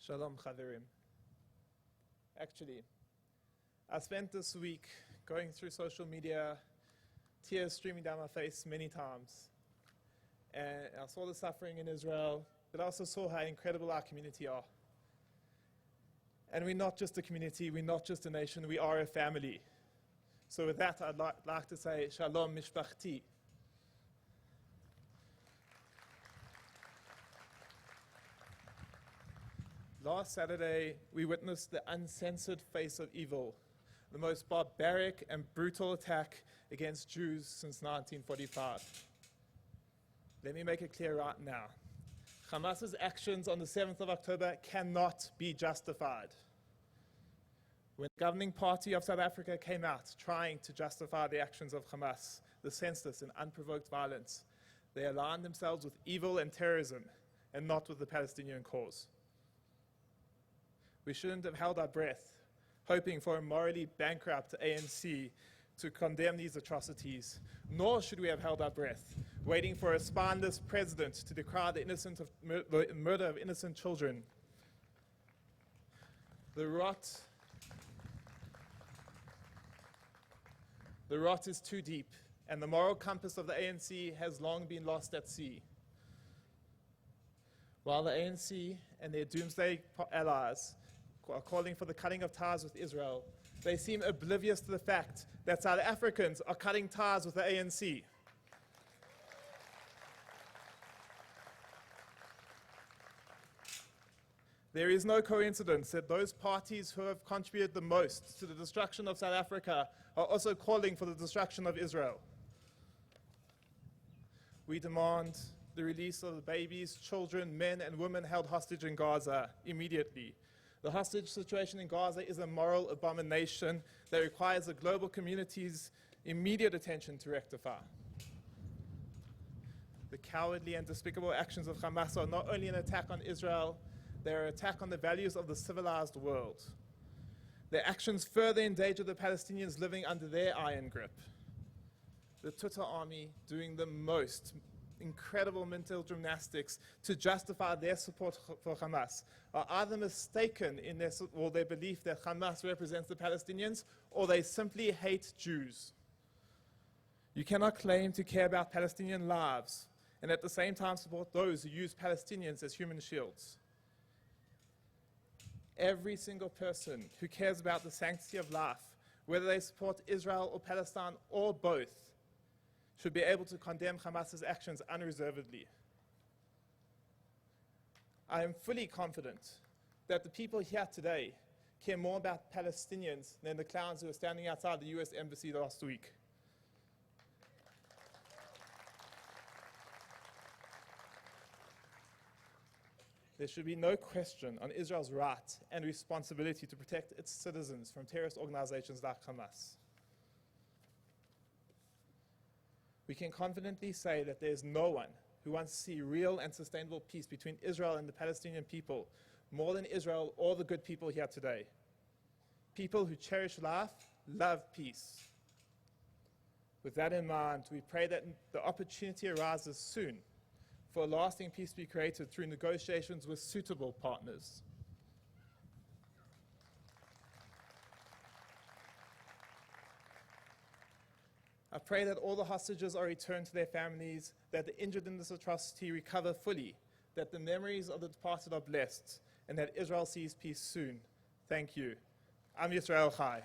Shalom Chaverim. Actually, I spent this week going through social media, tears streaming down my face many times. And I saw the suffering in Israel, but I also saw how incredible our community are. And we're not just a community, we're not just a nation, we are a family. So with that, I'd like to say, Shalom Mishpachti. Last Saturday, we witnessed the uncensored face of evil, the most barbaric and brutal attack against Jews since 1945. Let me make it clear right now. Hamas's actions on the 7th of October cannot be justified. When the governing party of South Africa came out trying to justify the actions of Hamas, the senseless and unprovoked violence, they aligned themselves with evil and terrorism and not with the Palestinian cause. We shouldn't have held our breath, hoping for a morally bankrupt ANC to condemn these atrocities, nor should we have held our breath, waiting for a spineless president to decry the murder of innocent children. The rot is too deep, and the moral compass of the ANC has long been lost at sea. While the ANC and their doomsday allies are calling for the cutting of ties with Israel, they seem oblivious to the fact that South Africans are cutting ties with the ANC. There is no coincidence that those parties who have contributed the most to the destruction of South Africa are also calling for the destruction of Israel. We demand the release of the babies, children, men, and women held hostage in Gaza immediately. The hostage situation in Gaza is a moral abomination that requires the global community's immediate attention to rectify. The cowardly and despicable actions of Hamas are not only an attack on Israel, they are an attack on the values of the civilized world. Their actions further endanger the Palestinians living under their iron grip. The Twitter army doing the most incredible mental gymnastics to justify their support for Hamas are either mistaken in their belief that Hamas represents the Palestinians, or they simply hate Jews. You cannot claim to care about Palestinian lives and at the same time support those who use Palestinians as human shields. Every single person who cares about the sanctity of life, whether they support Israel or Palestine or both, should be able to condemn Hamas's actions unreservedly. I am fully confident that the people here today care more about Palestinians than the clowns who were standing outside the US Embassy last week. There should be no question on Israel's right and responsibility to protect its citizens from terrorist organizations like Hamas. We can confidently say that there is no one who wants to see real and sustainable peace between Israel and the Palestinian people more than Israel or the good people here today. People who cherish life, love peace. With that in mind, we pray that the opportunity arises soon for a lasting peace to be created through negotiations with suitable partners. I pray that all the hostages are returned to their families, that the injured in this atrocity recover fully, that the memories of the departed are blessed, and that Israel sees peace soon. Thank you. I'm Yisrael Chai.